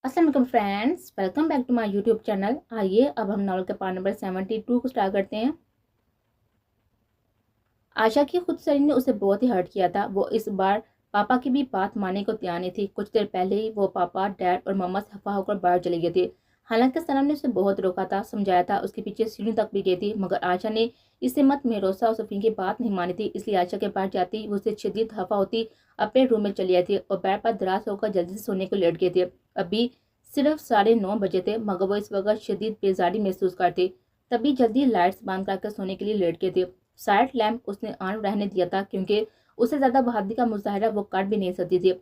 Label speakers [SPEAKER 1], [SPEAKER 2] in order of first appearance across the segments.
[SPEAKER 1] अस्सलाम वालेकुम friends, welcome back to my YouTube channel. आइए अब हम नॉवल के पार्ट नंबर 72 को स्टार्ट करते हैं। आशा की खुदसरी ने उसे बहुत ही हर्ट किया था। वो इस बार पापा की भी बात मानने को तैयार नहीं थी। कुछ देर पहले ही वो पापा, डैड और मम्मा से खफा होकर बाहर चले गए थे। हालांकि सनम ने उसे बहुत रोका था, समझाया था, उसके पीछे सीढ़ी तक भी गई थी, मगर आशा ने इससे मत मेहरोसा और सफीन की बात नहीं मानी थी। इसलिए आशा के पास जाती वो उससे शदीद खफा होती, अपने रूम में चली आई थी और बेड पर दराज होकर जल्दी से सोने को लेट गए थे। अभी सिर्फ 9:30 बजे थे, मगर वो इस वक्त शदीद बेजारी महसूस करते। तभी जल्दी लाइट्स बंद करके सोने के लिए लेट गए थे। साइड लैंप उसने ऑन रहने दिया था, क्योंकि उससे ज्यादा बहादुरी का मुजाहरा वो कर भी नहीं सकती थी।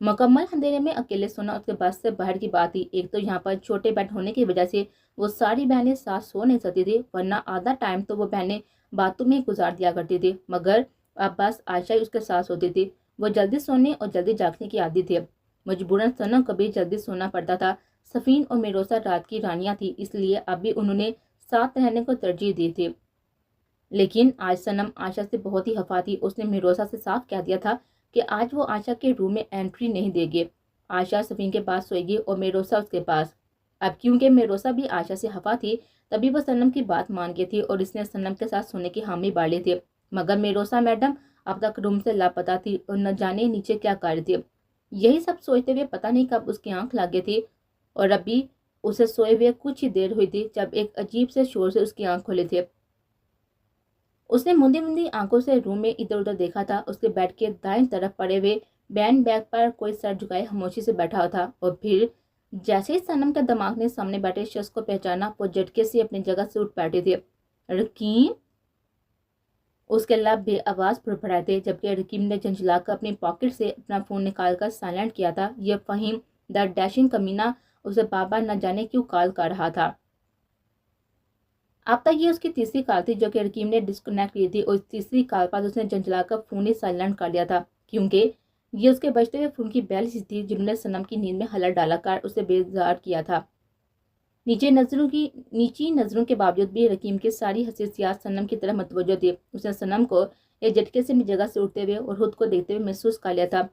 [SPEAKER 1] मुकम्मल अंधेरे में अकेले सोना उसके बस से बाहर की बात थी। एक तो यहाँ पर छोटे बेड होने की वजह से वो सारी बहनें साथ सो नहीं सकती थी, वरना आधा टाइम तो वो बहनें बातों में गुजार दिया करती थी। मगर अब बस आयशा ही उसके साथ सोती थी। वो जल्दी सोने और जल्दी जागने की आदी थी। मजबूरन सनम कभी जल्दी सोना पड़ता था। सफीन और मेरोसा रात की रानियां थी, इसलिए अभी उन्होंने साथ रहने को तरजीह दी थी। लेकिन आज सनम आशा से बहुत ही खफा थी। उसने मिरोसा से साफ कह दिया था कि आज वो आशा के रूम में एंट्री नहीं देगी। आशा सफीन के पास सोएगी और मेरोसा उसके पास। अब क्योंकि मेरोसा भी आशा से खफा थी, तभी वो सनम की बात मान गई थी और इसने सनम के साथ सोने की हामी बाड़ ली थी। मगर मेरोसा मैडम अब तक रूम से लापता थी और न जाने नीचे क्या कर रही थी। यही सब सोचते हुए पता नहीं कब उसकी आंख लग गई थी और अभी उसे सोए हुए कुछ ही देर हुई थी जब एक अजीब से शोर से उसकी आंख खुली थी। उसने मुंदी मुंदी आंखों से रूम में इधर उधर देखा था। उसके बेड के दाएं तरफ पड़े हुए बैंड बैग पर कोई सर झुकाए खामोशी से बैठा हुआ था। और फिर जैसे ही सनम के दिमाग ने सामने बैठे शख्स को पहचाना, वो झटके से अपनी जगह से उठ बैठे थे। रकीम! उसके लब बेआवाज फड़फड़ाए थे, जबकि रकीम ने झंझलाकर अपनी पॉकेट से अपना फोन निकालकर साइलेंट किया था। यह फहीम द डैशिंग कमीना उसे बार बार न जाने क्यों कॉल कर रहा था। अब तक ये उसकी तीसरी कॉल थी जो कि रकीम ने डिस्कनेक्ट की थी, और इस तीसरी कॉल पर उसने झंझलाकर फोन ही साइलेंट कर दिया था, क्योंकि ये उसके बजते हुए फोन की बेल सी थी जिन्होंने सनम की नींद में हलर डाला कर उसे बेजार किया था। नीची नजरों के बावजूद भी रकीम की सारी हसीसियात सनम की तरफ मतवज्जो थी। उसने सनम को एक झटके से अपनी जगह से उठते हुए और खुद को देखते हुए महसूस कर लिया था।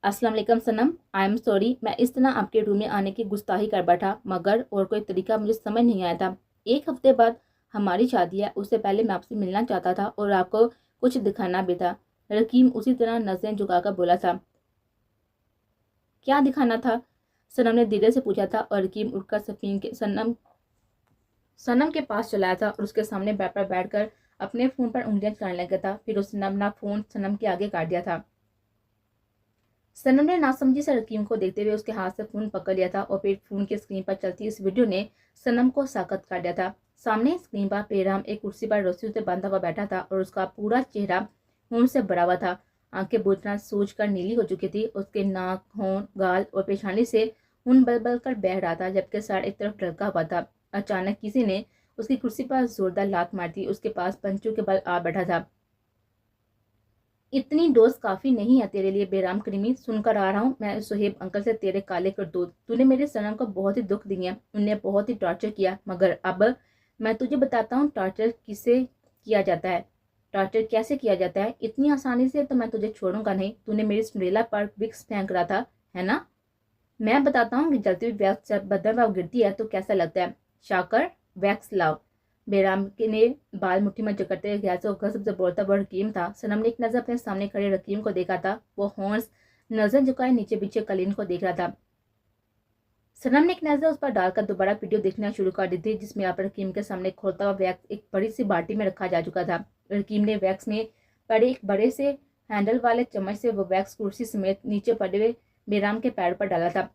[SPEAKER 1] अस्सलाम वालेकुम सनम, आई एम सॉरी, मैं इस तरह आपके रूम में आने की गुस्ताखी कर बैठा, मगर और कोई तरीका मुझे समझ नहीं आया था। एक हफ्ते बाद हमारी शादी है, उससे पहले मैं आपसे मिलना चाहता था और आपको कुछ दिखाना भी था। रकीम उसी तरह नजरें झुकाकर बोला था। क्या दिखाना था? सनम ने धीरे से पूछा था और रकीम उठकर सफीन के सनम के पास चलाया था और उसके सामने बेड पर बैठकर अपने फोन पर उंगलियां चलाने लगा था। फिर उसने अपना फोन सनम के आगे काट दिया था। सनम ने नासमझी से रकीम को देखते हुए उसके हाथ से फोन पकड़ लिया था और फिर फोन की स्क्रीन पर चलती इस वीडियो ने सनम को साकत कर दिया था। सामने स्क्रीन पर बेराम एक कुर्सी पर रस्सियों से बांधा हुआ बैठा था और उसका पूरा चेहरा खून से भरा हुआ था। आंखें बुरी तरह सूज कर नीली हो चुकी थी। उसके नाक, होंठ, गाल और पेशानी से खून बल बल कर बह रहा था, जबकि सर एक तरफ ढलका हुआ था। अचानक किसी ने उसकी कुर्सी पर जोरदार लात मार दी। उसके पास पंचों के बल आ बैठा था। इतनी डोज काफी नहीं है तेरे लिए बेराम करीमी, सुनकर आ रहा हूँ मैं सुहेब अंकल से तेरे काले करतूत। तूने मेरे सनम को बहुत ही दुख दिया, उन्हें बहुत ही टॉर्चर किया, मगर अब मैं तुझे बताता हूँ टॉर्चर किसे किया जाता है, टॉर्चर कैसे किया जाता है। इतनी आसानी से तो मैं तुझे छोड़ूंगा नहीं। तूने मेरी सिंड्रेला पर विक्स फेंक रहा था, है ना? मैं बताता हूँ कि जलती हुई वैक्स जब बदन पर गिरती है तो कैसा लगता है। शाकर, वैक्स लाओ। बेराम ने बाल मुट्ठी में जकड़ते हुए गैस और गजब से बोलता हुआ रकीम था। सनम ने एक नजर अपने सामने खड़े रकीम को देखा था। वो हॉर्स नजर झुकाए नीचे पीछे कलीन को देख रहा था। सनम ने एक नजर उस पर डालकर दोबारा वीडियो देखना शुरू कर दी थी, जिसमें आप रकीम के सामने खोलता हुआ वैक्स एक बड़ी सी बाल्टी में रखा जा चुका था। रकीम ने वैक्स में पड़े एक बड़े से हैंडल वाले चम्मच से वो वैक्स कुर्सी समेत नीचे पड़े हुए बेराम के पैर पर डाला था।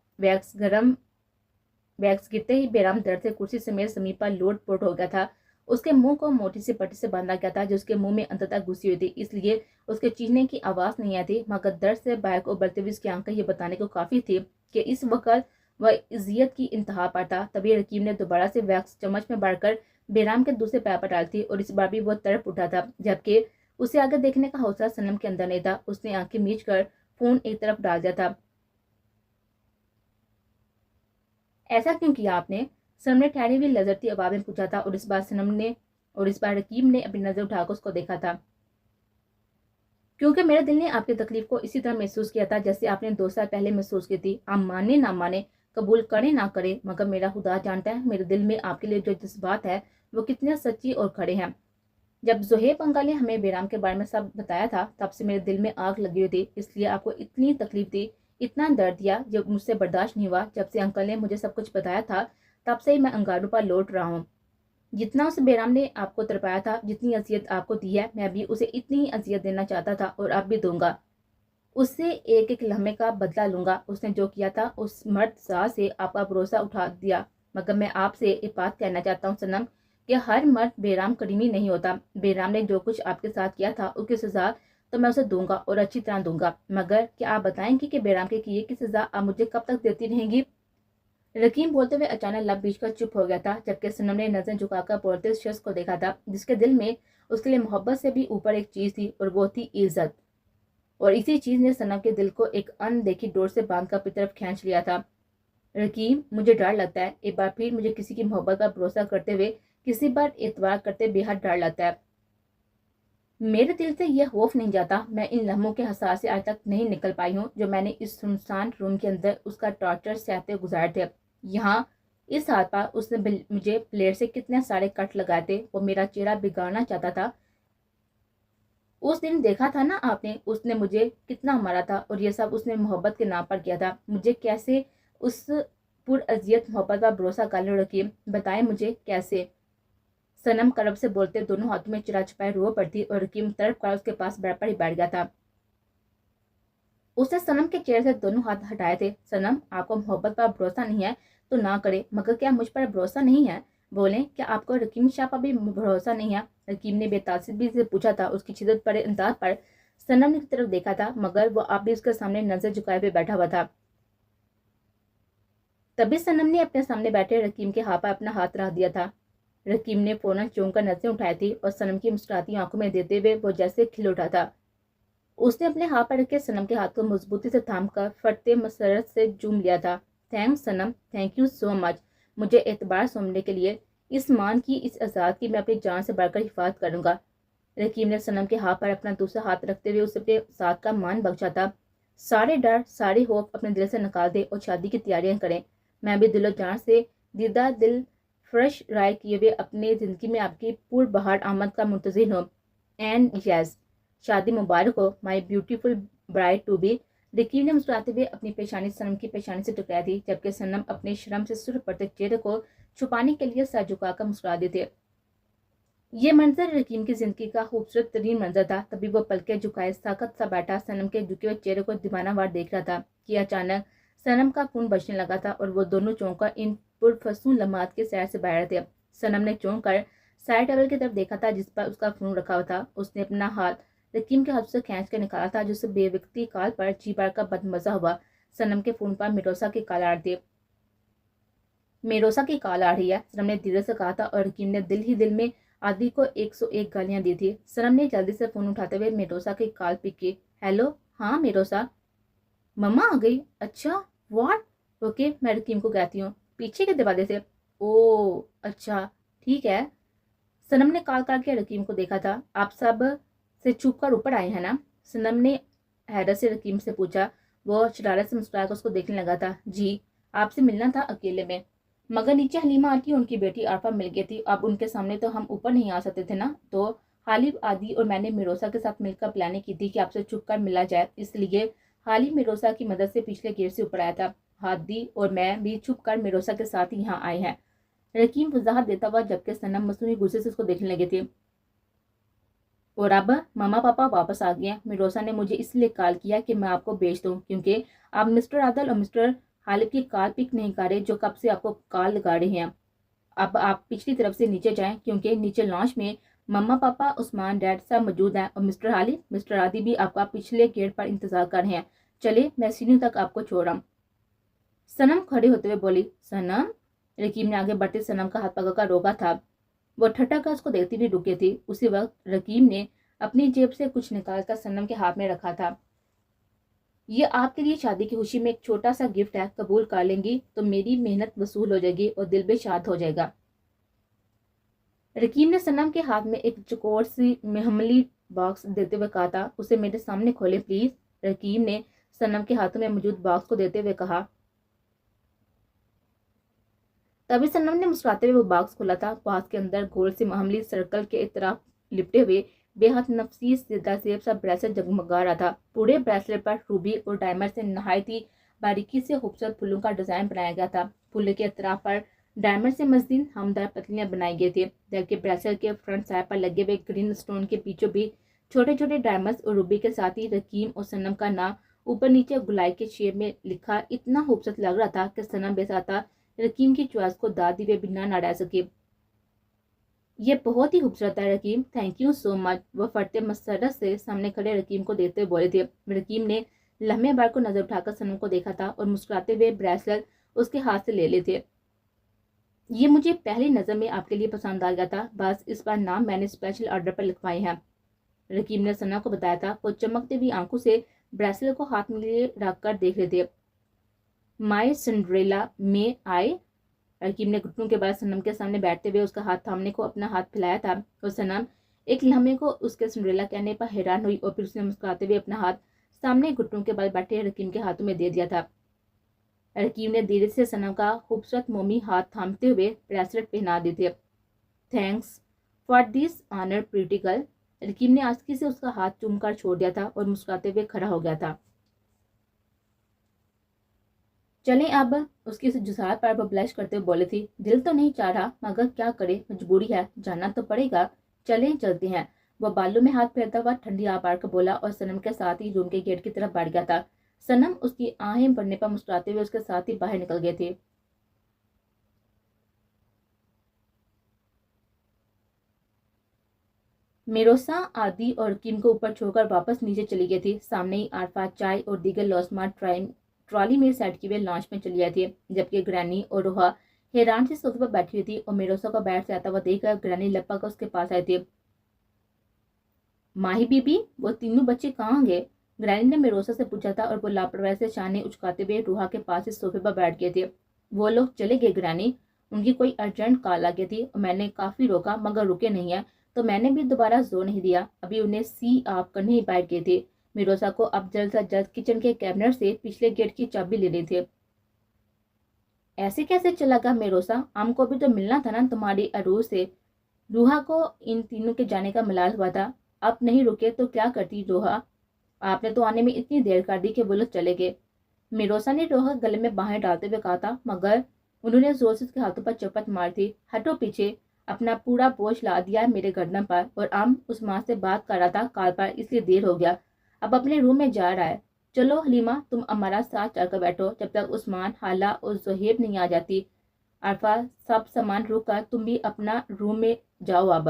[SPEAKER 1] वैक्स गिरते ही बेराम दर्द से कुर्सी समेत जमीन पर लोट पोट हो गया था। उसके मुंह को मोटी सी पट्टी से बांधा गया था, जो उसके मुंह में अंततः घुसी हुई थी, इसलिए उसके चीखने की आवाज नहीं आई थी, मगर दर्द से बाहर को उबलती हुई उसकी आंखें ये बताने को काफी थी कि इस वक्त वह इज्जत की इंतहा पर था। तभी रकीम ने दोबारा से वैक्स चम्मच में बढ़कर बेराम के दूसरे पैर पर डाली थी और इस बार भी वो तड़प उठा था, जबकि उसे आगे देखने का हौसला सनम के अंदर नहीं था। उसने आंखें मीच कर फोन एक तरफ डाल दिया था। ऐसा क्यों किया आपने? सनम ने ठहरी हुई लजरती आवाज में पूछा था, और इस बार रकीम ने अपनी नजर उठाकर उसको देखा था। کیونکہ میرے دل نے آپ کی تکلیف کو اسی طرح محسوس کیا تھا جیسے آپ نے 2 سال پہلے محسوس کی تھی. آپ مانے نہ مانے، قبول کریں نہ کریں، مگر میرا خدا جانتا ہے میرے دل میں آپ کے لیے جو جذبات ہے وہ کتنے سچی اور کھڑے ہیں. جب زہیب انکل نے ہمیں بیرام کے بارے میں سب بتایا تھا تب سے میرے دل میں آگ لگی ہوئی تھی. اس لیے آپ کو اتنی تکلیف تھی، اتنا درد دیا جو مجھ سے برداشت نہیں ہوا. جب سے انکل نے مجھے سب کچھ بتایا تھا تب سے ہی میں انگاروں پر لوٹ رہا ہوں. جتنا اس بیرام نے آپ کو تڑپایا تھا، جتنی اذیت آپ کو دی ہے، میں بھی اسے اتنی ہی اذیت دینا چاہتا تھا اور اب بھی دوں گا. اس سے ایک ایک لمحے کا بدلہ لوں گا. اس نے جو کیا تھا اس مرد ذات سے آپ کا بھروسہ اٹھا دیا. مگر میں آپ سے ایک بات کہنا چاہتا ہوں صنم، کہ ہر مرد بیرام کریمی نہیں ہوتا. بیرام نے جو کچھ آپ کے ساتھ کیا تھا اس کی سزا تو میں اسے دوں گا اور اچھی طرح دوں گا. مگر کیا آپ بتائیں گی کہ بیرام کے کیے کی سزا آپ مجھے کب تک دیتی رہیں گی؟ رکیم بولتے ہوئے اچانک لب بیچ کر چپ ہو گیا تھا، جبکہ صنم نے نظریں جھکا کر بولتے اس شخص کو دیکھا تھا جس کے دل میں اس کے لیے محبت سے بھی اوپر ایک چیز تھی اور وہ تھی عزت. اور اسی چیز نے صنم کے دل کو ایک ان دیکھی ڈور سے باندھ کر اپنی طرف کھینچ لیا تھا. رکیم، مجھے ڈر لگتا ہے. ایک بار پھر مجھے کسی کی محبت پر بھروسہ کرتے ہوئے، کسی پر اعتبار کرتے بے حد ڈر لگتا ہے. میرے دل سے یہ خوف نہیں جاتا. میں ان لمحوں کے حساس سے آج تک نہیں نکل پائی ہوں جو میں نے اس سنسان روم کے اندر اس کا ٹارچر سہتے گزارے تھے. یہاں اس ہاتھ پر اس نے مجھے پلیٹ سے کتنے سارے کٹ لگائے تھے. وہ میرا چہرہ بگاڑنا چاہتا تھا. اس دن دیکھا تھا نا آپ نے، اس نے مجھے کتنا مارا تھا، اور یہ سب اس نے محبت کے نام پر کیا تھا. مجھے کیسے اس پر اذیت محبت پر بھروسہ کر لو رکیم، بتائیں مجھے کیسے؟ صنم کرب سے بولتے دونوں ہاتھوں میں چرا چھپائے رو پڑتی اور رکیم تڑپ کر اس کے پاس بیٹھ پر ہی بیٹھ گیا تھا. اس نے صنم کے چہرے سے دونوں ہاتھ ہٹائے تھے. صنم، آپ کو محبت پر بھروسہ نہیں ہے تو نہ کرے، مگر کیا مجھ پر بھروسہ نہیں ہے؟ بولیں، کیا آپ کو رکیم شاہ پر بھی بھروسہ نہیں ہے؟ رکیم نے بے تعصبی سے پوچھا تھا. اس کی شدت پر انداز پر صنم نے کی طرف دیکھا تھا، مگر وہ آپ بھی اس کے سامنے نظر جھکائے ہوئے بیٹھا ہوا تھا. تبھی صنم نے اپنے سامنے بیٹھے رکیم کے ہاتھ پر اپنا ہاتھ رکھ دیا تھا. رکیم نے فوراً چونک کر نظریں اٹھائی تھی اور صنم کی مسکراتی آنکھوں میں دیتے ہوئے وہ جیسے کھل اٹھا تھا. اس نے اپنے ہاتھ پر رکھے صنم کے ہاتھ کو مضبوطی سے تھام کر پھٹتے مسرت سے چوم لیا تھا. Thanks Sanam, thank you so much. مجھے اعتبار سونپنے کے لیے. اس مان کی، اس آزاد کی میں اپنی جان سے بڑھ کر حفاظت کروں گا. رکیم نے صنم کے ہاتھ پر اپنا دوسرا ہاتھ رکھتے ہوئے اسے اپنے ساتھ کا مان بخشا تھا. سارے ڈر، سارے خوف اپنے دل سے نکال دے اور شادی کی تیاریاں کریں. میں بھی دل و جان سے دیدہ دل فرش رائے کیے ہوئے اپنی زندگی میں آپ کی پور بہار آمد کا منتظر ہوں. اینڈ یس، شادی مبارک ہو مائی beautiful Braid to be. Raqeem نے مسکراتے ہوئے اپنی پیشانی صنم کی پیشانی سے ٹکرائی تھی، جبکہ صنم اپنے شرم سے سرخ پڑتے چہرے کو چھپانے کے لیے سر جھکا کر مسکرا دیتے. یہ منظر رکیم کی زندگی کا خوبصورت ترین منظر تھا. تبھی وہ پلکیں جھکائے ساکت سا بیٹھا صنم کے جھکے ہوئے چہرے کو دیوانہ وار دیکھ رہا تھا کہ اچانک صنم کا خون بجنے لگا تھا اور وہ دونوں چونک کر ان پرفسون لمحات کے سیر سے باہر تھے. صنم نے چونک کر سائڈ ٹیبل کی طرف دیکھا تھا جس پر اس کا فون رکھا ہوا تھا. اس نے اپنا ہاتھ رکیم کے ہاتھ سے کھینچ کر نکالا تھا جس سے بے وقتی کال پر جی بار کا بدمزہ ہوا. صنم کے فون پر میروسا کی کال آ رہی تھی. میروسا کی کال آ رہی ہے، صنم نے دھیرے سے کہا تھا اور رکیم نے دل ہی دل میں عادی کو 101 گالیاں دی تھی. صنم نے جلدی سے فون اٹھاتے ہوئے میروسا کی کال پک کی. ہیلو، ہاں میروسا. مما آ گئی؟ اچھا، واٹ؟ اوکے، میں رکیم کو کہتی ہوں. پیچھے کے دروازے سے؟ او اچھا ٹھیک ہے. صنم نے کال کر کے رکیم کو دیکھا تھا. آپ سب سے چھپ کر اوپر آئے ہیں نا؟ صنم نے حیرت سے رکیم سے پوچھا. وہ شرارت سے مسکرا کر اس کو دیکھنے لگا تھا. جی، آپ سے ملنا تھا اکیلے میں. مگر نیچے حلیمہ آنٹی اور ان کی بیٹی عارفہ مل گئی تھی. اب ان کے سامنے تو ہم اوپر نہیں آ سکتے تھے نا، تو حالب، عادی اور میں نے میروسا کے ساتھ مل کر پلاننگ کی تھی کہ آپ سے چھپ کر ملا جائے. اس لیے حالب میروسا کی مدد سے پچھلے گیٹ سے اوپر آیا تھا. ہادی اور میں بھی چھپ کر میروسا کے ساتھ یہاں آئے ہیں، رکیم وضاحت دیتا ہوا، جبکہ صنم مصنوعی غصے سے اس کو دیکھنے لگی تھی. اور اب ماما پاپا واپس آ گئے ہیں. میروسا نے مجھے اس لیے کال کیا کہ میں آپ کو بھیج دوں، کیونکہ آپ مسٹر عادل اور مسٹر حالب کی کال پک نہیں کر رہے جو کب سے آپ کو کال لگا رہے ہیں. اب آپ پچھلی طرف سے نیچے جائیں، کیونکہ نیچے لانچ میں مما پاپا، عثمان ڈیڈ سب موجود ہیں، اور مسٹر حالب، مسٹر عادی بھی آپ کا پچھلے گیٹ پر انتظار کر رہے ہیں. چلے، میں سیڑھیوں تک آپ کو چھوڑ رہا ہوں. صنم کھڑے ہوتے ہوئے بولی. صنم؟ رکیم نے آگے بڑھتے صنم کا ہاتھ پکڑ کر روکا تھا. وہ ٹھٹا کر اس کو دیکھتی ہوئی رکی تھی. اسی وقت رکیم نے اپنی جیب سے کچھ نکال کر صنم کے ہاتھ میں رکھا تھا. یہ آپ کے لیے شادی کی خوشی میں ایک چھوٹا سا گفٹ ہے، قبول کر لیں گی تو میری محنت وصول ہو جائے گی اور دل بھی شاد ہو جائے گا. رکیم نے صنم کے ہاتھ میں ایک چکور سی محملی باکس دیتے ہوئے کہا تھا، اسے میرے سامنے کھولیں پلیز۔ رکیم نے صنم کے ہاتھوں میں موجود باکس کو دیتے ہوئے کہا۔ تبھی صنم نے مسکراتے ہوئے وہ باکس کھولا تھا۔ باکس کے اندر گول سے معمولی سرکل کے اطراف لپٹے ہوئے بے حد نفیس زیدہ زیب سا بریسلٹ جگمگا رہا تھا۔ پورے بریسلٹ پر روبی اور ڈائمنڈ سے نہایت ہی باریکی سے خوبصورت پھولوں کا ڈیزائن بنایا گیا تھا۔ پھولوں کے اطراف پر ڈائمنڈ سے مزید ہمدار پتلیاں بنائی گئی تھی، جبکہ بریسلٹ کے فرنٹ سائڈ پر لگے ہوئے گرین سٹون کے پیچھے بھی چھوٹے چھوٹے ڈائمنڈز اور روبی کے ساتھ ہی رکیم اور صنم کا نام اوپر نیچے گلائی کے شیپ میں لکھا اتنا خوبصورت لگ رہا تھا کہ صنم بے ساتھ رکیم کی چوائس کو داد دیے بنا نہ رہ سکے۔ یہ بہت ہی خوبصورت ہے رکیم، تھینک یو سو مچ، وہ فرتے مسرت سے سامنے کھڑے رکیم کو دیکھتے ہوئے بولے تھے۔ رکیم نے لمحے بار کو نظر اٹھا کر صنم کو دیکھا تھا اور مسکراتے ہوئے بریسلٹ اس کے ہاتھ سے لے لیے تھے۔ یہ مجھے پہلی نظر میں آپ کے لیے پسند آ گیا تھا، بس اس بار نام میں نے اسپیشل آرڈر پر لکھوائے ہیں، رکیم نے ثنا کو بتایا تھا۔ وہ چمکتے ہوئی آنکھوں سے بریسلٹ کو ہاتھ میں لیے رکھ کر دیکھ رہے تھے۔ مائی سنڈریلا میں آئے، رکیم نے گھٹنوں کے بعد صنم کے سامنے بیٹھتے ہوئے اس کا ہاتھ تھامنے کو اپنا ہاتھ پھیلایا تھا اور صنم ایک لمحے کو اس کے سنڈریلا کہنے پر حیران ہوئی اور پھر اس نے مسکراتے ہوئے اپنا ہاتھ سامنے گھٹنوں کے بل بیٹھے رکیم کے ہاتھوں میں دے دیا تھا۔ رکیم نے دھیرے سے صنم کا خوبصورت مومی ہاتھ تھامتے ہوئے بریسلٹ پہنا دیے۔ Thanks for this honour pretty girl, Rakim نے آسکی سے اس کا ہاتھ چوم کر چھوڑ دیا تھا اور مسکراتے ہوئے کھڑا ہو گیا تھا۔ چلیں اب، اس کی جسارت پر وہ بلش کرتے ہوئے بولے تھی۔ دل تو نہیں چاہ رہا مگر کیا کرے، مجبوری ہے، جانا تو پڑے گا، چلیں چلتے ہیں۔ وہ بالوں میں ہاتھ پھیرتا ہوا ٹھنڈی آب آڑ کر بولا اور صنم کے ساتھ ہی روم کے گیٹ کی طرف بڑھ گیا تھا۔ صنم اس کی آہیں بڑھنے پر مسکراتے ہوئے اس کے ساتھ ہی باہر نکل گئے تھے۔ میروسا آدی اور رکیم کو اوپر چھوڑ کر واپس نیچے چلی گئی تھی۔ سامنے ہی عارفہ چائے اور دیگر لوازمات ٹرالی میں سیٹ کیے ہوئے لانچ میں چلی آئی تھی، جبکہ گرینی اور روحا حیران سے صوفے پر بیٹھی ہوئی تھی اور میروسا کو بیٹھ سے آتا ہوا دیکھ کر گرینی لپک کر اس کے پاس آئی تھی۔ ماہی بی بی، وہ تینوں بچے کہاں گئے؟ گرینی نے میروسا سے پوچھا تھا اور وہ لاپرواہی سے شانے اچکاتے ہوئے روحا کے پاس ہی صوفے پر بیٹھ گئے تھے۔ وہ لوگ چلے گئے گرینی، ان کی کوئی ارجنٹ کال آ گئی تھی اور میں نے کافی روکا مگر رکے نہیں ہیں، تو میں نے بھی دوبارہ زور نہیں دیا، ابھی انہیں سی آف کرنے ہی بیٹھ گئے تھے۔ میروسا کو اب جلد سے جلد کچن کے کیبنٹ سے پچھلے گیٹ کی چابی لینی تھی۔ ایسے کیسے چلا گا میروسا، ہم کو بھی تو ملنا تھا نا تمہاری عروس سے۔ روحا کو ان تینوں کے جانے کا ملال ہوا تھا۔ اب نہیں رکے تو کیا کرتی روحا، آپ نے تو آنے میں اتنی دیر کر دی کہ وہ لوگ چلے گئے۔ میروسا نے روحا گلے میں باہیں ڈالتے ہوئے کہا تھا، مگر انہوں نے زور سے اس کے ہاتھوں پر چپت مار تھی۔ ہٹو پیچھے، اپنا پورا بوجھ لا دیا ہے میرے گردن پر، اور اس ماں سے بات کر رہا تھا کال پر، اس لیے دیر ہو گیا، اب اپنے روم میں جا رہا ہے۔ چلو حلیمہ، تم ہمارا ساتھ چل کر بیٹھو جب تک عثمان، حالہ اور زہیب نہیں آ جاتی۔ عارفہ، سب سامان روک کر تم بھی اپنا روم میں جاؤ اب۔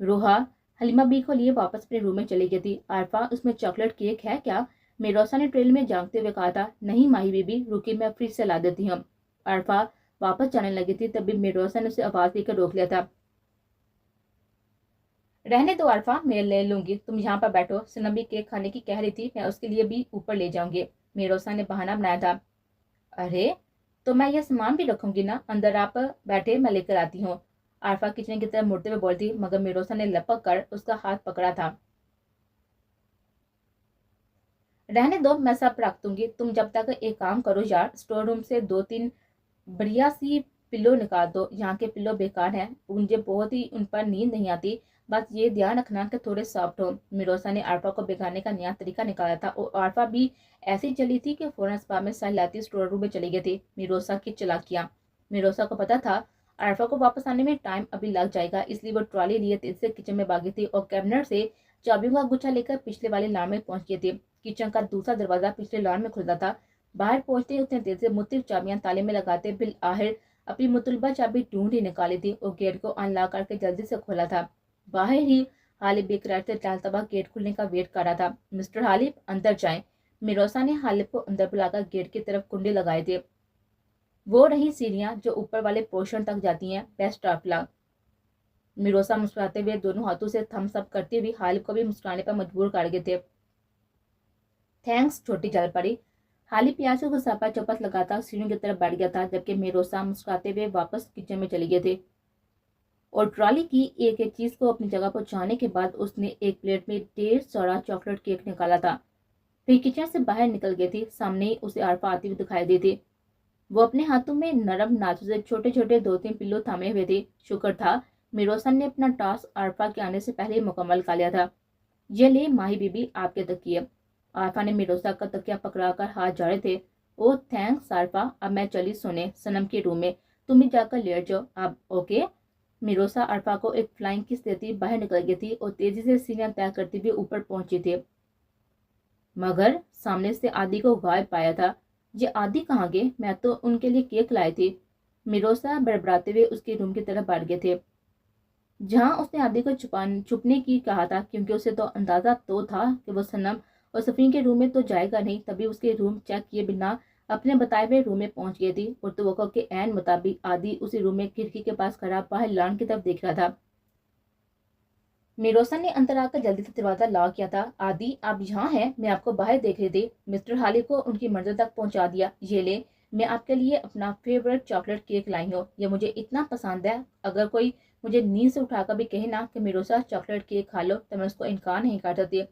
[SPEAKER 1] روحا حلیمہ بی کو لیے واپس اپنے روم میں چلی گئی تھی۔ عارفہ، اس میں چاکلیٹ کیک ہے کیا؟ میروسا نے ٹریل میں جانگتے ہوئے کہا تھا۔ نہیں ماہی بی بی، رکی میں فریج سے لا دیتی ہوں۔ عارفہ واپس جانے لگی تھی تبھی میروسا نے اسے آواز دے کر روک لیا تھا۔ رہنے دو عارفہ، میں لے لوں گی، تم یہاں پر بیٹھو، صنم بھی کیک کھانے کی کہہ رہی تھی، میں اس کے لیے بھی اوپر لے جاؤں گی، میروسا نے بہانہ بنایا تھا۔ ارے تو میں یہ سامان بھی رکھوں گی نا، اندر آپ بیٹھے، میں لے کر آتی ہوں، عارفہ کچن کی طرف مڑتے ہوئے بولتی، مگر میروسا نے لپک کر اس کا ہاتھ پکڑا تھا۔ رہنے دو، میں سب رکھ دوں گی، تم جب تک ایک کام کرو یار، اسٹور روم سے 2-3 بڑھیا سی پلو نکال دو، یہاں کے پلو بیکار ہیں، مجھے بہت ہی ان پر نیند نہیں آتی، بس یہ دھیان رکھنا کہ تھوڑے سافٹ ہو۔ میروسا نے عارفہ کو بھگانے کا نیا طریقہ نکالا تھا اور عارفہ بھی ایسی چلی تھی کہ فوراً اسپا میں سہ لاتی اسٹور روم میں چلی گئی تھی۔ میروسا کی چالاکیاں، میروسا کو پتا تھا عارفہ کو واپس آنے میں ٹائم ابھی لگ جائے گا، اس لیے وہ ٹرالی لیے تیزی سے کچن میں بھاگی تھی اور کیبنٹ سے چابیوں کا گچھا لے کر پچھلے والے لان میں پہنچ گئی تھی۔ کچن کا دوسرا دروازہ پچھلے لان میں کھلتا تھا، باہر پہنچتے ہی اس نے تیزی سے مختلف چابیاں تالے میں لگاتے بالآخر اپنی مطلوبہ چابی ڈھونڈ ہی نکالی تھی اور گیٹ کو ان لاک کر کے جلدی سے کھولا تھا۔ باہر ہی حالب بے قرار سے ٹہلتا ہوا گیٹ کھلنے کا ویٹ کر رہا تھا۔ مسٹر حالب، اندر جائیں، میروسا نے حالب کو اندر بلا کر گیٹ کی طرف کنڈے لگائے تھے۔ وہ رہی سیڑھیاں جو اوپر والے پورشن تک جاتی ہیں، بیسٹ آف لک۔ میروسا مسکراتے ہوئے دونوں ہاتھوں سے تھمس اپ کرتی ہوئی حالب کو بھی مسکرانے پر مجبور کر گئے تھے۔ تھینکس چھوٹی جل پڑی، حالب پیاز کو گھسا چوپس لگاتا سیڑھیوں کی طرف بیٹھ گیا تھا، جبکہ میروسا مسکراتے ہوئے واپس کچن میں چلی گئی تھی۔ और ट्रॉली की एक एक चीज को अपनी जगह पहुंचाने के बाद उसने एक प्लेट में ढेर सारा चॉकलेट केक निकाला था। फिर किचन से बाहर निकल गई थी। सामने ही उसे आरफा आती हुई दिखाई दी थी। वो अपने हाथों में नरम नाचों से छोटे छोटे 2-3 पिल्लो थामे हुए थे। शुक्र था मिरोसन ने अपना टास्क आरफा के आने से पहले ही मुकम्मल कर लिया था। ये ले माही बीबी आपके तकिए। आरफा ने मिरोसा का तकिया पकड़ाकर हाथ जाड़े थे। ओह थैंक्स आरफा, अब मैं चली सोने सनम के रूम में, तुम भी जाकर लेट जाओ अब, ओके। मिरोसा अरफा को एक फ्लाइंग किस देती बाहर निकल गई थी और तेजी से सीढ़ियां तय करती हुई ऊपर पहुंची थी, मगर सामने से आदि को गायब पाया था। ये आदि कहाँ गए? मैं तो उनके लिए केक लाई थी। मिरोसा बड़बड़ाते हुए उसके रूम की तरफ बढ़ गए थे, जहां उसने आदि को छुपने की कहा था, क्योंकि उसे तो अंदाजा तो था कि वो सनम और सफीन के रूम में तो जाएगा नहीं। तभी उसके रूम चेक किए बिना अपने बताए हुए रूम में पहुंच गई थी और तवक्को के ऐन मुताबिक आदि उसी रूम में खिड़की के पास खड़ा बाहर लॉन की तरफ देख रहा था। मिरोसा ने अंदर आकर जल्दी से दरवाजा लॉक किया था। आदि आप यहाँ हैं, मैं आपको बाहर देख रही थी। मिस्टर हाली को उनकी मंजिल तक पहुंचा दिया। ये ले, मैं आपके लिए अपना फेवरेट चॉकलेट केक लाई हूँ, ये मुझे इतना पसंद है। अगर कोई मुझे नींद से उठाकर भी कहे ना कि मिरोसा चॉकलेट केक खा लो तो मैं उसको इनकार नहीं कर सकती।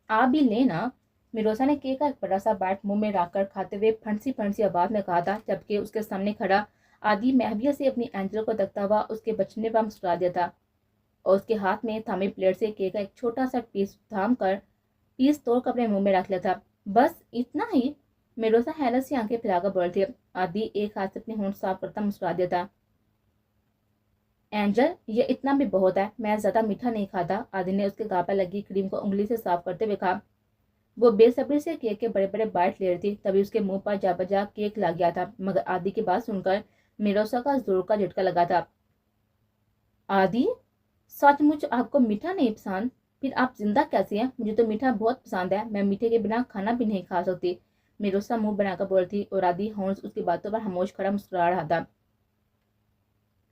[SPEAKER 1] आप भी लेना। मिरोसा ने केक का एक बड़ा सा बैट मुंह में रखकर खाते हुए फंसी फंसी आवाज में कहा था, जबकि उसके सामने खड़ा आदि महविया से अपनी एंजल को देखता हुआ उसके बचने पर मुस्कुरा दिया था और उसके हाथ में थामी प्लेट से केक का एक छोटा सा पीस थाम कर पीस तोड़ कर अपने मुंह में रख लिया था। बस इतना ही? मिरोसा हैरत से आंखें फैलाकर बोल थी। आदि एक हाथ से अपने होंठ साफ करता मुस्कुरा दिया था। एंजल, ये इतना भी बहुत है, मैं ज्यादा मीठा नहीं खाता। आदि ने उसके गाल पर लगी क्रीम को उंगली से साफ करते हुए कहा। वो बेसब्री से केक के बड़े बड़े बाइट ले रही थी, तभी उसके मुंह पर जा बजा केक लग गया था, मगर आदि की बात सुनकर मिरोसा का जोर का झटका लगा था। आदि, सचमुच आपको मीठा नहीं पसंद? फिर आप जिंदा कैसे हैं? मुझे तो मीठा बहुत पसंद है, मैं मीठे के बिना खाना भी नहीं खा सकती। मिरोसा मुंह बनाकर बोल थी और आदि होंठ उसकी बातों पर खामोश खड़ा मुस्कुरा रहा था।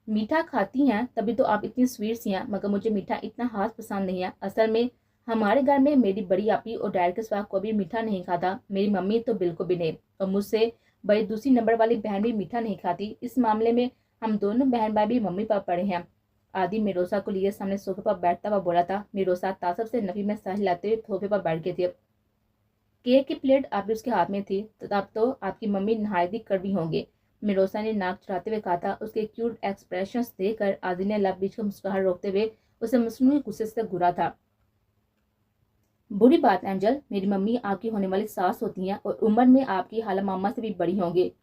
[SPEAKER 1] मीठा खाती हैं तभी तो आप इतनी स्वीट सी हैं, मगर मुझे मीठा इतना खास पसंद नहीं है। असल में हमारे घर में मेरी बड़ी आपी और डैड के सिवा कोई भी मीठा नहीं खाता। मेरी मम्मी तो बिल्कुल भी नहीं, और मुझसे बड़ी दूसरी नंबर वाली बहन भी मीठा नहीं खाती। इस मामले में हम दोनों बहन भाई भी मम्मी पापा पड़े हैं। आदि मिरोसा को लिए सामने सोफे पर बैठता हुआ बोला था। मिरोसा तासब से नफी में सह लाते हुए सोफे पर बैठ गए थे। केक की प्लेट अभी उसके हाथ में थी, तब तो आपकी मम्मी नहायत ही कड़वी होंगे, मिरोसा ने नाक चढ़ाते हुए कहा था। उसके क्यूट एक्सप्रेशंस देखकर आदि ने लब बीच को मुस्कुराहट रोकते हुए उसे मसनूई गुस्से से घूरा था। बुरी बात एंजल, मेरी मम्मी आपकी होने वाली सास होती हैं और उम्र में आपकी हाला मामा से भी बड़ी होंगी।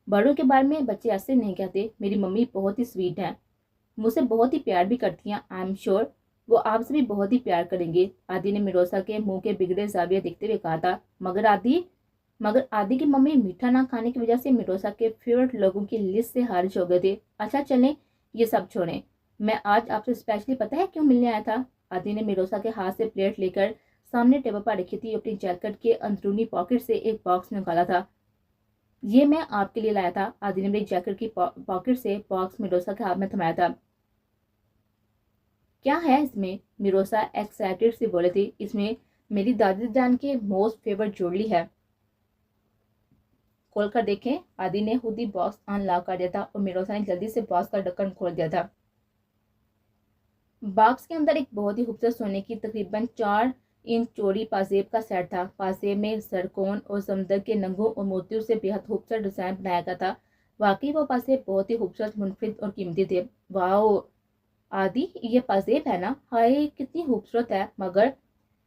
[SPEAKER 1] बड़ों के बारे में बच्चे ऐसे नहीं कहते। मेरी मम्मी बहुत ही स्वीट हैं, मुझसे बहुत ही प्यार भी करती हैं। आई एम श्योर वो आपसे भी बहुत ही प्यार करेंगे। आदि ने मिरोसा के मुंह के बिगड़े जाविया देखते हुए कहा था। मगर आदि की मम्मी मीठा ना खाने की वजह से मिरोसा के फेवरेट लोगों की लिस्ट से खारिज हो गए थे। अच्छा चलें, ये सब छोड़ें, मैं आज आपसे स्पेशली पता है क्यों मिलने आया था? आदि ने मिरोसा के हाथ से प्लेट लेकर सामने टेबल पर रखी थी अपनी जैकेट के अंदरूनी पॉकेट से एक बॉक्स निकाला था। ये मैं आपके लिए लाया था। आदि ने मेरी जैकेट की पॉकेट से बॉक्स मिरोसा के हाथ में थमाया था। क्या है इसमें? मिरोसा एक्साइटेड से बोले थे। इसमें मेरी दादी जान के मोस्ट फेवरेट ज्वेलरी है, खोल कर देखें। आदि ने खुद ही बॉक्स अनलॉक कर दिया था और मिरोसा ने जल्दी से बॉक्स का ढक्कन खोल दिया था। बॉक्स के अंदर एक बहुत ही खूबसूरत सोने की तकरीबन 4 इंच चौड़ी पाजेब का सेट था। पाजेब में सरकोन और समंदर के नंगों और मोतियों से बेहद खूबसूरत डिजाइन बनाया गया था। वाकई वो पाजेब बहुत ही खूबसूरत, मुनफरिद और कीमती थे। वाह आदि, ये पाजेब है ना? हाय कितनी खूबसूरत है, मगर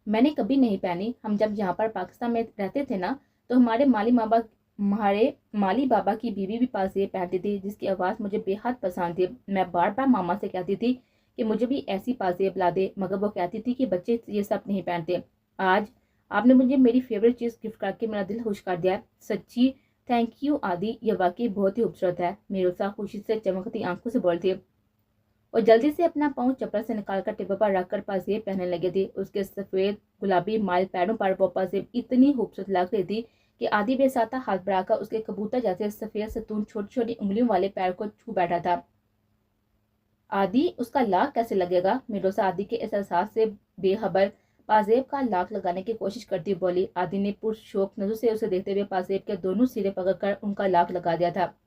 [SPEAKER 1] मैंने कभी नहीं पहनी। हम जब यहाँ पर पाकिस्तान में रहते थे ना, तो हमारे माली बाबा की बीवी भी पाजेब पहनती थी, जिसकी आवाज़ मुझे बेहद पसंद थी। मैं बार बार मामा से कहती थी कि मुझे भी ऐसी पाजेब ला दे, मगर वो कहती थी कि बच्चे ये सब नहीं पहनते। आज आपने मुझे मेरी फेवरेट चीज़ गिफ्ट करके मेरा दिल खुश कर दिया है, सच्ची थैंक यू आदि, ये वाकई बहुत ही खूबसूरत है। मिरोसा खुशी से चमकती आंखों से बोलती और जल्दी से अपना पाँव चप्पल से निकालकर टेबल पर रखकर पाजेब पहनने लगे थे। उसके सफेद गुलाबी माइल पैरों पर वो पाजेब इतनी खूबसूरत लग रही थी कि आदि बेसाता हाथ बढ़ाकर उसके कबूतर जैसे सफेद सतून छोटी छोटी उंगलियों वाले पैर को छू बैठा था। आदि, उसका लाख कैसे लगेगा? मिरोसा आदि के इस एहसास से बेखबर पाजेब का लाख लगाने की कोशिश करती बोली। आदि ने पुरशौक नजर से उसे देखते हुए पाजेब के दोनों सिरे पकड़कर उनका लाख लगा दिया था।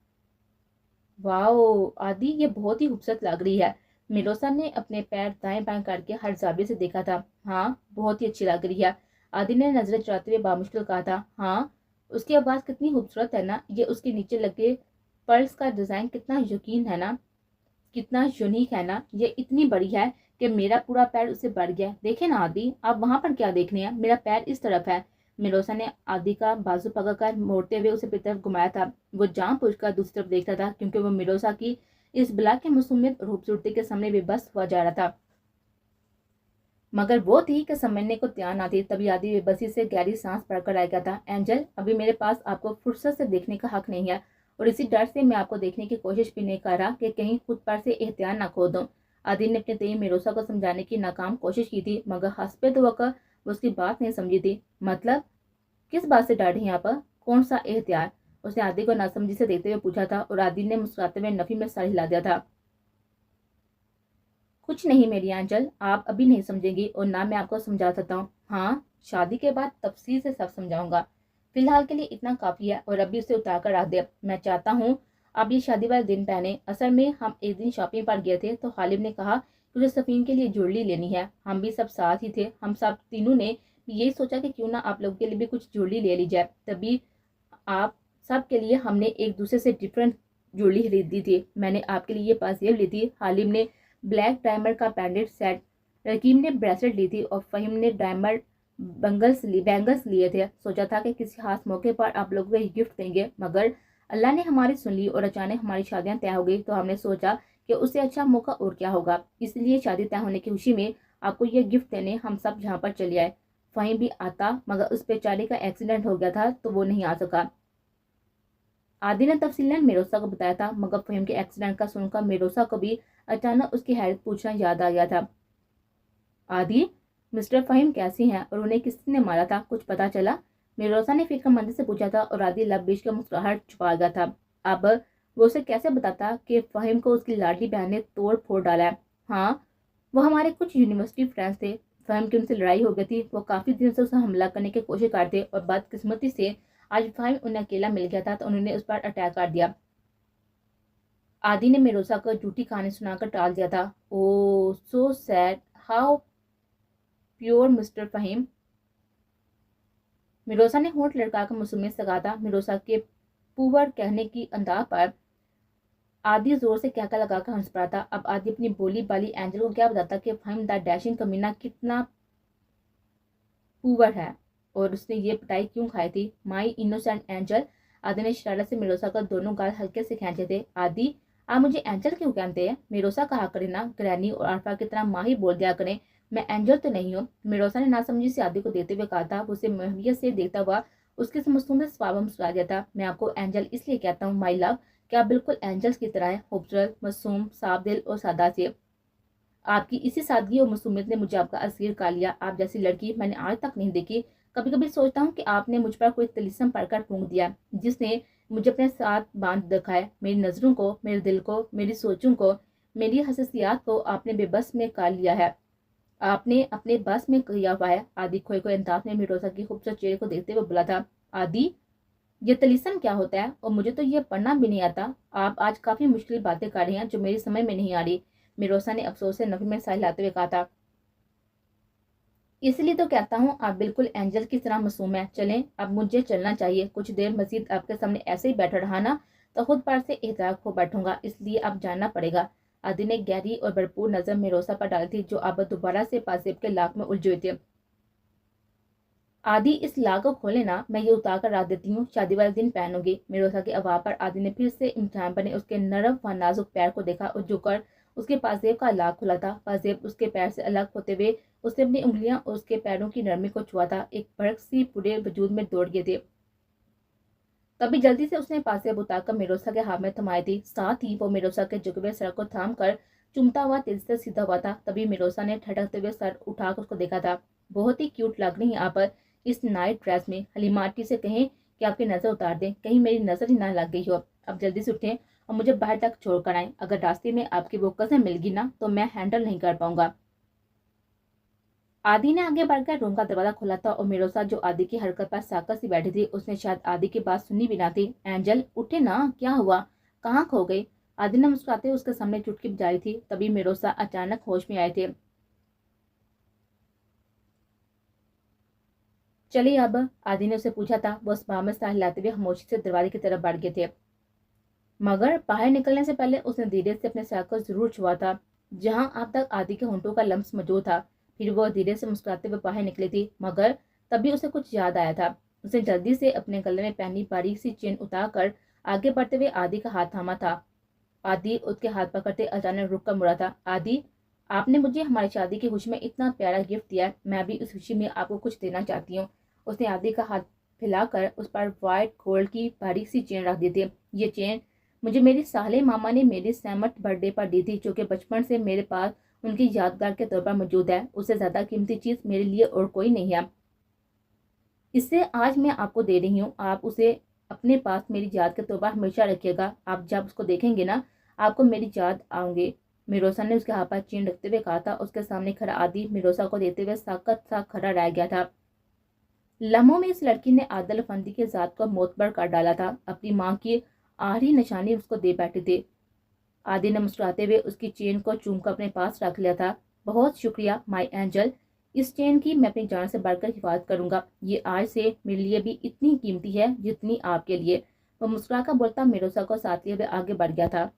[SPEAKER 1] वाओ आदि, ये बहुत ही खूबसूरत लग रही है, मिरोसा ने अपने पैर दाएं बाएं करके हर जाविये से देखा था। हाँ, बहुत ही अच्छी लग रही है, आदि ने नजरें चुराते हुए बामुश्किल कहा था। हाँ, उसकी आवाज कितनी खूबसूरत है ना, ये उसके नीचे लगे पर्ल्स का डिजाइन कितना यकीन है ना, कितना यूनिक है ना, ये इतनी बड़ी है कि मेरा पूरा पैर उससे बढ़ गया। देखे ना आदि, आप वहां पर क्या देख रहे हैं, मेरा पैर इस तरफ है। मिरोसा ने आदि का बाजू पकड़कर मोड़ते हुए उसे तरफ घुमाया था। वो जानबूझकर दूसरी तरफ देखता था क्योंकि वो मिरोसा की इस ब्लैक के मासूमियत और खूबसूरती के सामने बेबस हुआ जा रहा था। मगर वो थी कि समझने को तैयार ना थी। तभी आदि बेबसी से गहरी सांस भरकर आ गया था। एंजल, अभी मेरे पास आपको फुर्सत से देखने का हक नहीं है, और इसी डर से मैं आपको देखने की कोशिश भी नहीं कर रहा कि कहीं खुद पर से एहतियात ना खो दूं। आदि ने अपने तेई मिरोसा को समझाने की नाकाम कोशिश की थी, मगर हंसते होकर वो उसकी बात नहीं समझी थी। मतलब किस बात से डर रही हैं आप? कौन सा एहतियात? उसने आदि को नासमझी से देखते हुए पूछा था, और आदि ने मुस्कुराते हुए नफी में सर हिला दिया था। कुछ नहीं मेरी आंचल, आप अभी नहीं समझेंगी और ना मैं आपको समझा सकता हूँ। हाँ, शादी के बाद तफसील से सब समझाऊंगा, फिलहाल के लिए इतना काफी है। और अभी उसे उतार कर रख दे। मैं चाहता हूँ आप ये शादी वाले दिन पहने। असल में हम एक दिन शॉपिंग पर गए थे तो खालिद ने कहा कि उसे सफीन के लिए ज्वेलरी लेनी है। हम भी सब साथ ही थे। हम सब तीनों ने यही सोचा कि क्यों ना आप लोगों के लिए भी कुछ ज्वेलरी ले ली जाए। तभी आप सब के लिए हमने एक दूसरे से डिफरेंट ज्वेलरी खरीदी थी। मैंने आपके लिए ये पाजेब ली थी, हालिम ने ब्लैक डायमंड का पैंडेंट सेट, रकीब ने ब्रेसलेट ली थी और फहीम ने डायमंड बैंगल्स लिए थे। सोचा था कि किसी खास मौके पर आप लोगों को गिफ्ट देंगे, मगर अल्लाह ने हमारी सुन ली और अचानक हमारी शादियां तय हो गई। तो हमने सोचा कि उससे अच्छा मौका और क्या होगा, इसलिए शादी तय होने की खुशी में आपको ये गिफ्ट देने हम सब यहाँ पर चले आए। फहीम भी आता, मगर उस बेचारे का एक्सीडेंट हो गया था तो वो नहीं आ सका। आदि ने तफसीलन मिरोसा को बताया था, मगर फहीम के एक्सीडेंट का सुनकर मिरोसा को भी अचानक उसकी हैरत पूछना याद आ गया था। आदि, मिस्टर फहीम कैसी हैं और उन्हें किसने मारा था, कुछ पता चला? मिरोसा ने फिक्रमंदी से पूछा था और आदि लब बीच का मुस्कुराहट छुपा गया था। अब वो उसे कैसे बताता कि फहीम को उसकी लाडली बहन ने तोड़ फोड़ डाला है। हाँ, वो हमारे कुछ यूनिवर्सिटी फ्रेंड्स थे। फहीम की उनसे लड़ाई हो गई थी। वो काफी दिन से उसे हमला करने की कोशिश करते और बदकिस्मती से आज फहीम उन्हें अकेला मिल गया था तो उन्होंने उस पर अटैक कर दिया। आदि ने मिरोसा को झूठी कहानी सुनाकर टाल दिया था। Oh so sad, how pure mister Fahim. मिरोसा ने होंठ लड़काकर मासूमियत से कहा था। मिरोसा के पुअर कहने की अंदाज पर आदि जोर से कहकर लगाकर हंस पड़ा था। अब आदि अपनी बोली बाली एंजल को क्या बताता कि फहीम द डैशिंग कमीना कितना पुअर है और उसने ये पिटाई क्यों खाई थी। माई इनोसेंट एंजल। आदि ने शरारत से मिरोसा का दोनों गाल हल्के से खींचे थे। आदि, आप मुझे एंजल क्यों कहते हैं? मिरोसा कहा करे ना, ग्रैनी और आरफा की तरह माँ ही बोल दिया करें, मैं एंजल तो नहीं हूँ। मिरोसा ने नासमझी से आदि को देते हुए कहा था। उसे महवियत से देखता हुआ उसके मासूम स्वभाव मुस्कुरा दिया था। मैं आपको एंजल इसलिए कहता हूँ माई लव कि आप बिल्कुल एंजल्स की तरह है, खूबसूरत, मासूम, साफ दिल और सादा से। आपकी इसी सादगी और मासूमियत ने मुझे आपका असीर कर लिया। आप जैसी लड़की मैंने आज तक नहीं देखी। कभी कभी सोचता हूँ कि आपने मुझ पर कोई तिलिस्म पढ़कर फूंक दिया, जिसने मुझे अपने साथ बांध रखा है। मेरी नजरों को, मेरे दिल को, मेरी सोचों को, मेरी हससियात को आपने बेबस में कर लिया है। आपने अपने बस में किया हुआ है। आदि खोए को इंसाफ ने मिरोसा की खूबसूरत चेहरे को देखते हुए बोला था। आदि, ये तिलिस्म क्या होता है और मुझे तो ये पढ़ना भी नहीं आता। आप आज काफी मुश्किल बातें कर रही हैं जो मेरी समझ में नहीं आ रही। मिरोसा ने अफसोस से नफी में साह लाते हुए कहा था। इसलिए तो कहता हूँ आप बिल्कुल एंजल की तरह मासूम है। चलें, अब मुझे चलना चाहिए। कुछ देर मजीद आपके सामने ऐसे ही बैठा रहा ना तो खुद पर से एहतियात हो बैठूंगा, इसलिए अब जाना पड़ेगा। आदि ने गहरी और भरपूर नजर मिरोसा पर डाली थी, जो अब दोबारा से पासेब के लाख में उलझे हुए थे। आदि, इस लाख को खोले ना, मैं ये उतार कर रख देती हूँ, शादी वाले दिन पहनूंगी। मिरोसा के आवाज पर आदि ने फिर से इम्तिहान बने उसके नरम व नाजुक पैर को देखा और झुककर उसके पाजेब का लाख खुला था। पाजेब उसके पैर से अलग होते हुए उसने अपनी उंगलियां उसके पैरों की नरमी को छुआ था। एक भड़क सी पूरे वजूद में दौड़ गए थे। तभी जल्दी से उसने पाजेब उतारकर मिरोसा के हाथ में थमाई थी। साथ ही वो मिरोसा के झुके हुए सर को थाम कर चुमता हुआ तेजी से सीधा हुआ था। तभी मिरोसा ने ठटकते हुए सर उठाकर उसको देखा था। बहुत ही क्यूट लग रही हैं आप इस नाइट ड्रेस में। हलीमा आंटी से कहें कि आपकी नजर उतार दें, कहीं मेरी नजर ही ना लग गई हो। अब जल्दी से उठें और मुझे बाहर तक छोड़ कर आए। अगर रास्ते में आपकी वो कज़न मिल गई ना तो मैं हैंडल नहीं कर पाऊंगा। आदि ने आगे बढ़कर रूम का दरवाजा खोला था और मिरोसा, जो आदि की हरकत पर साकत सी बैठी थी, उसने शायद आदि की बात सुनी भी ना थी। एंजल, उठे ना, क्या हुआ, कहाँ खो गई? आदि ने मुस्कुराते हुए उसके सामने चुटकी बजाई थी। तभी मिरोसा अचानक होश में आए थे। चलिए अब, आदि ने उसे पूछा था। वो उस में सर हिलाते हुए खामोशी से दरवाजे की तरफ बढ़ गए थे, मगर बाहर निकलने से पहले उसने धीरे से अपने सर को जरूर छुआ था, जहां अब तक आदि के होंठों का लम्स मौजूद था। फिर वो धीरे से मुस्कुराते हुए बाहर निकली थी, मगर तभी उसे कुछ याद आया था। उसने जल्दी से अपने गले में पहनी बारीक सी चेन उतार कर आगे बढ़ते हुए आदि का हाथ थामा था। आदि उसके हाथ पकड़ते अचानक रुक कर मुड़ा था। आदि, आपने मुझे हमारी शादी की खुशी में इतना प्यारा गिफ्ट दिया, मैं भी उस खुशी में आपको कुछ देना चाहती हूँ। उसने आदि का हाथ फैलाकर उस पर व्हाइट गोल्ड की बारीक सी चेन रख दी थी। ये चेन मुझे मेरी साले मामा ने मेरे सहमत बर्थडे पर दी थी, जो कि बचपन से मेरे पास उनकी यादगार के तौर पर मौजूद है। उससे ज्यादा कीमती चीज मेरे लिए और कोई नहीं है। इससे आज मैं आपको दे रही हूँ, आप उसे अपने पास मेरी याद के तौर पर हमेशा रखिएगा। आप जब उसको देखेंगे ना, आपको मेरी याद आऊंगे। मिरोसा ने उसके हाथ पर चेन रखते हुए कहा था। उसके सामने खड़ा आदि मिरोसा को देते हुए साकत सा खड़ा रह गया था। लम्हों में इस लड़की ने आदल फंदी के जात को मोतबर कर डाला था। अपनी माँ की आखिरी निशानी उसको दे बैठे थे। आदि ने मुस्कुराते हुए उसकी चेन को चूमकर अपने पास रख लिया था। बहुत शुक्रिया माय एंजल, इस चेन की मैं अपनी जान से बढ़कर हिफाजत करूंगा। ये आज से मेरे लिए भी इतनी कीमती है जितनी आपके लिए। वो मुस्कुराकर बोलता मिरोसा को साथ लिए हुए आगे बढ़ गया था।